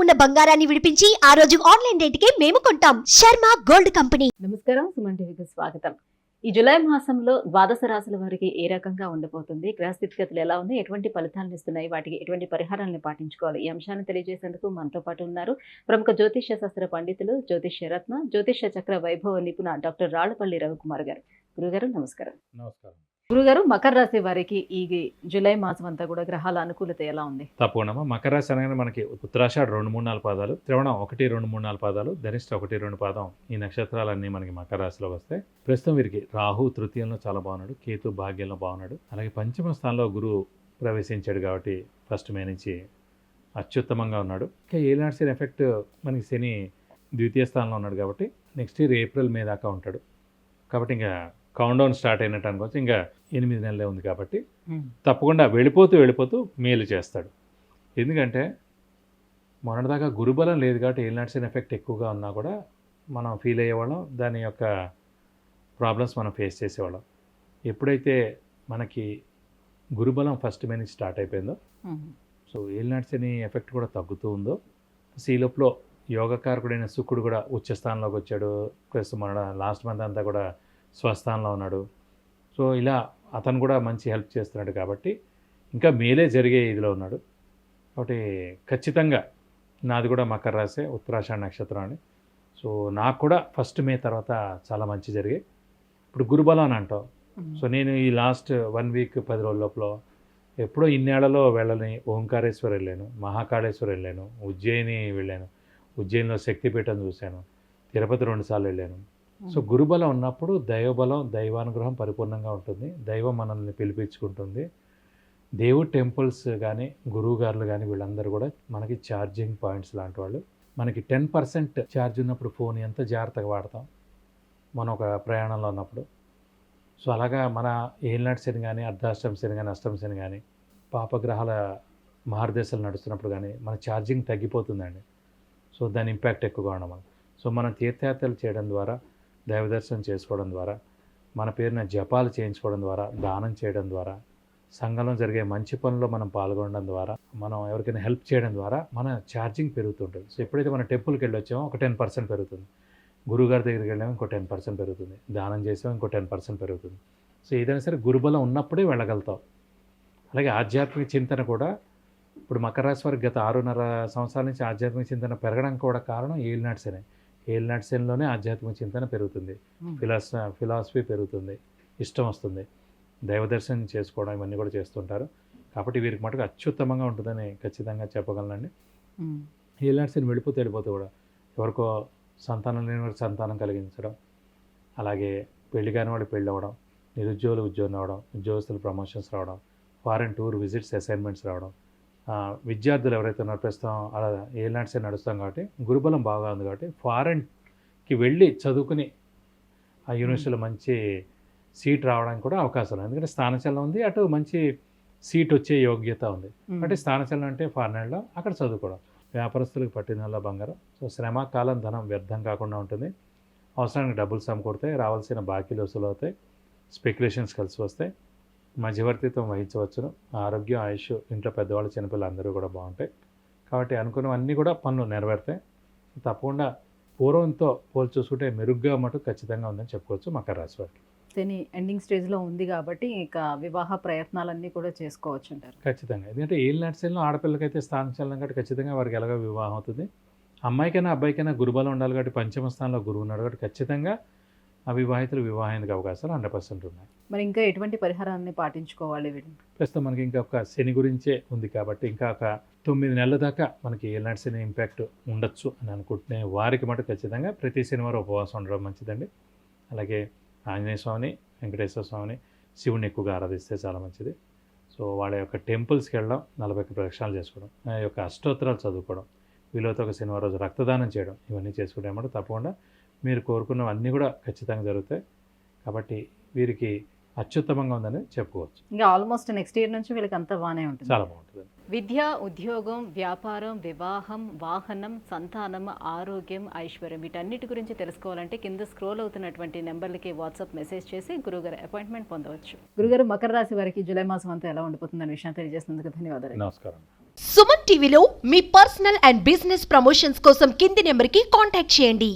ఉన్న బంగారాన్ని విడిపించి ఆ రోజు ఆన్లైన్ రేటుకే మేము కొంటాం. Sharma gold company. నమస్కారం, సుమన్ టీవీకి స్వాగతం. ఈ జూలై మాసంలో ద్వాదశ రాశుల వారికి ఏ రకంగా ఉండబోతుంది, గ్రహ స్థితిగతులు ఎలా ఉంది, ఎటువంటి ఫలితాలను ఇస్తున్నాయి, వాటికి ఎటువంటి పరిహారాలను పాటించుకోవాలి, ఈ అంశాన్ని తెలియజేసేందుకు మనతో పాటు ఉన్నారు ప్రముఖ జ్యోతిష్య శాస్త్ర పండితులు, జ్యోతిష్య రత్న, జ్యోతిష్య చక్ర వైభవ నిపుణ డాక్టర్ రాళ్లపల్లి రవికుమార్ గారు. గురుగారు నమస్కారం. నమస్కారం. గురుగారు, మకర రాశి వారికి ఈ జూలై మాసం అంతా కూడా గ్రహాల అనుకూలత ఎలా ఉంది? తప్పకుండా. మకర రాశి అనగానే మనకి ఉత్తరాషాఢ 2, 3, 4 పాదాలు, శ్రవణం 1, 2, 3, 4 పాదాలు, ధనిష్ట 1, 2 పాదం, ఈ నక్షత్రాలన్నీ మనకి మకర రాశిలోకి వస్తాయి. ప్రస్తుతం వీరికి రాహు తృతీయంలో చాలా బాగున్నాడు, కేతు భాగ్యంలో బాగున్నాడు, అలాగే పంచమ స్థానంలో గురువు ప్రవేశించాడు కాబట్టి 1 మే నుంచి అత్యుత్తమంగా ఉన్నాడు. ఇంకా ఏలినాటి శని ఎఫెక్ట్ మనకి శని ద్వితీయ స్థానంలో ఉన్నాడు కాబట్టి నెక్స్ట్ ఇయర్ ఏప్రిల్ మే దాకా ఉంటాడు. కాబట్టి ఇంకా కౌంట్ డౌన్ స్టార్ట్ అయినట్టు అనుకోవచ్చు. ఇంకా 8 నెలలే ఉంది కాబట్టి తప్పకుండా వెళ్ళిపోతూ మేలు చేస్తాడు. ఎందుకంటే మొన్నటిదాకా గురుబలం లేదు కాబట్టి ఏలినాటి శని ఎఫెక్ట్ ఎక్కువగా ఉన్నా కూడా మనం ఫీల్ అయ్యేవాళ్ళం, దాని యొక్క ప్రాబ్లమ్స్ మనం ఫేస్ చేసేవాళ్ళం. ఎప్పుడైతే మనకి గురుబలం 1 మే నుంచి స్టార్ట్ అయిపోయిందో, సో ఏలినాటి శని ఎఫెక్ట్ కూడా తగ్గుతూ ఉందో, ఈలోపులో యోగకారకుడైన శుక్రుడు కూడా ఉచ్చస్థానంలోకి వచ్చాడు. ప్లస్ మన లాస్ట్ మంత్ అంతా కూడా స్వస్థానంలో ఉన్నాడు. సో ఇలా అతను కూడా మంచి హెల్ప్ చేస్తున్నాడు కాబట్టి ఇంకా మేలే జరిగే ఇదిలో ఉన్నాడు. కాబట్టి ఖచ్చితంగా నాది కూడా మకర రాశి, ఉత్తరాషాఢ నక్షత్రం అని. సో నాకు కూడా 1 మే తర్వాత చాలా మంచి జరిగాయి. ఇప్పుడు గురుబలం అని అంటాం. సో నేను ఈ లాస్ట్ 1 వీక్ 10 రోజుల లోపల ఎప్పుడో ఇన్నేళ్లలో వెళ్ళని ఓంకారేశ్వర్ వెళ్ళాను, మహాకాళేశ్వర్ వెళ్ళాను, ఉజ్జయిని వెళ్ళాను, ఉజ్జయినిలో శక్తిపీఠం చూశాను, తిరుపతి 2 సార్లు వెళ్ళాను. సో గురుబలం ఉన్నప్పుడు దైవబలం, దైవానుగ్రహం పరిపూర్ణంగా ఉంటుంది. దైవం మనల్ని పిలిపించుకుంటుంది. దేవుడు టెంపుల్స్ కానీ గురువు గారులు కానీ వీళ్ళందరూ కూడా మనకి ఛార్జింగ్ పాయింట్స్ లాంటి వాళ్ళు. మనకి 10% ఛార్జ్ ఉన్నప్పుడు ఫోన్ ఎంత జాగ్రత్తగా వాడతాం మనం ఒక ప్రయాణంలో ఉన్నప్పుడు. సో అలాగా మన ఏలినాటి శని కానీ, అర్ధాష్టమ శని కానీ, అష్టమ శని కానీ, పాపగ్రహాల మహర్దశలు నడుస్తున్నప్పుడు కానీ మన ఛార్జింగ్ తగ్గిపోతుందండి. సో దాని ఇంపాక్ట్ ఎక్కువగా ఉండడం వల్ల. సో మనం తీర్థయాత్రలు చేయడం ద్వారా, దైవ దర్శనం చేసుకోవడం ద్వారా, మన పేరున జపాలు చేయించుకోవడం ద్వారా, దానం చేయడం ద్వారా, సంఘంలో జరిగే మంచి పనుల్లో మనం పాల్గొనడం ద్వారా, మనం ఎవరికైనా హెల్ప్ చేయడం ద్వారా మన ఛార్జింగ్ పెరుగుతుంటుంది. సో ఎప్పుడైతే మనం టెంపుల్కి వెళ్ళి వచ్చామో ఒక 10% పెరుగుతుంది, గురువుగారి దగ్గరికి వెళ్ళామో ఇంకో 10% పెరుగుతుంది, దానం చేసామో ఇంకో 10% పెరుగుతుంది. సో ఏదైనా సరే గురుబలం ఉన్నప్పుడే వెళ్ళగలుగుతాం. అలాగే ఆధ్యాత్మిక చింతన కూడా ఇప్పుడు మకర రాశి వారికి గత 6.5 సంవత్సరాల నుంచి ఆధ్యాత్మిక చింతన పెరగడానికి కూడా కారణం ఏలినాటి శని. ఏలినాటి శనిలోనే ఆధ్యాత్మిక చింతన పెరుగుతుంది, ఫిలాసఫీ పెరుగుతుంది, ఇష్టం వస్తుంది, దైవ దర్శనం చేసుకోవడం ఇవన్నీ కూడా చేస్తుంటారు. కాబట్టి వీరికి మటుకు అత్యుత్తమంగా ఉంటుందని ఖచ్చితంగా చెప్పగలనండి. ఏలినాటి శని వెళ్ళిపోతే కూడా ఎవరికో సంతానం లేని వారికి సంతానం కలిగించడం, అలాగే పెళ్లి కాని వాళ్ళు పెళ్ళి అవ్వడం, నిరుద్యోగులు ఉద్యోగం రావడం, ఉద్యోగస్తులు ప్రమోషన్స్ రావడం, ఫారెన్ టూర్ విజిట్స్ అసైన్మెంట్స్ రావడం, విద్యార్థులు ఎవరైతే ఉన్నారో ప్రస్తుతం అలా ఏలినాటి శని నడుస్తాం కాబట్టి గురుబలం బాగా ఉంది కాబట్టి ఫారెన్కి వెళ్ళి చదువుకుని ఆ యూనివర్సిటీలో మంచి సీట్ రావడానికి కూడా అవకాశం ఉంది. ఎందుకంటే స్థానచలనం ఉంది, అటు మంచి సీట్ వచ్చే యోగ్యత ఉంది. అంటే స్థానచలనం అంటే ఫారెన్లో అక్కడ చదువుకోవడం. వ్యాపారస్తులకు పట్టినల్లా బంగారం. సో శ్రమ, కాలం, ధనం వ్యర్థం కాకుండా ఉంటుంది. అవసరానికి డబ్బులు సమకూడతాయి, రావాల్సిన బాకీలు వసూలు అవుతాయి, స్పెక్యులేషన్స్ కలిసి వస్తాయి, మధ్యవర్తిత్వం వహించవచ్చును, ఆరోగ్యం, ఆయుష్, ఇంట్లో పెద్దవాళ్ళు, చిన్నపిల్లలు అందరూ కూడా బాగుంటాయి. కాబట్టి అనుకున్నవన్నీ కూడా పనులు నెరవేరుతాయి. తప్పకుండా పూర్వంతో పోల్చి చూసుకుంటే మెరుగ్గా మటు ఖచ్చితంగా ఉందని చెప్పుకోవచ్చు మకర రాశి వారికి. శని ఎండింగ్ స్టేజ్లో ఉంది కాబట్టి ఇక వివాహ ప్రయత్నాలన్నీ కూడా చేసుకోవచ్చు అంటారు. ఖచ్చితంగా. ఎందుకంటే ఏలినాటి శనిలో ఆడపిల్లకైతే స్థానచలనం కాబట్టి ఖచ్చితంగా వారికి ఎలాగో వివాహం అవుతుంది. అమ్మాయికైనా అబ్బాయికైనా గురుబలం ఉండాలి కాబట్టి పంచమ స్థానంలో గురువు ఉన్నాడు కాబట్టి ఖచ్చితంగా అవివాహితులు వివాహానికి అవకాశాలు 100% ఉన్నాయి. మరి ఇంకా ఎటువంటి పరిహారాన్ని పాటించుకోవాలి? ప్రస్తుతం మనకి ఇంకా ఒక శని గురించే ఉంది కాబట్టి ఇంకా ఒక 9 నెలల దాకా మనకి ఏలినాటి శని ఇంపాక్ట్ ఉండొచ్చు అని అనుకుంటునే వారికి మటు ఖచ్చితంగా ప్రతి శనివారం ఉపవాసం ఉండడం మంచిదండి. అలాగే ఆంజనేయ స్వామిని, వెంకటేశ్వర స్వామిని, శివుని ఎక్కువగా ఆరాధిస్తే చాలా మంచిది. సో వాళ్ళ యొక్క టెంపుల్స్కి వెళ్ళడం, 41 ప్రదక్షిణాలు చేసుకోవడం, ఆ యొక్క అష్టోత్తరాలు చదువుకోవడం, వీళ్ళతో ఒక శనివారం రోజు రక్తదానం చేయడం, ఇవన్నీ చేసుకుంటే అన్నమాట తప్పకుండా మీరు కోరుకున్నవన్నీ కూడా ఖచ్చితంగా జరుగుతాయి. కాబట్టి వీరికి అత్యుత్తమంగా ఉందని చెప్పుకోవచ్చు. ఇంకా ఆల్మోస్ట్ నెక్స్ట్ ఇయర్ నుంచి వీళ్ళకి అంతా బాగానే ఉంటుంది, చాలా బాగుంటుంది. విద్య, ఉద్యోగం, వ్యాపారం, వివాహం, వాహనం, సంతానం, ఆరోగ్యం, ఐశ్వర్యం వీటన్నిటి గురించి తెలుసుకోవాలంటే కింద స్క్రోల్ అవుతున్నటువంటి నెంబర్లకి వాట్సాప్ మెసేజ్ చేసి గురుగారు అపాయింట్మెంట్ పొందవచ్చు. గురుగారు, మకర రాశి వారికి జూలై మాసం అంతా ఎలా ఉండిపోతుందనే విషయాన్ని తెలియజేసినందుకు ధన్యవాదాలు. నమస్కారం. సుమన్ టీవీలో మీ పర్సనల్ అండ్ బిజినెస్ ప్రమోషన్స్ కోసం కింది నెంబర్కి కాంటాక్ట్ చేయండి.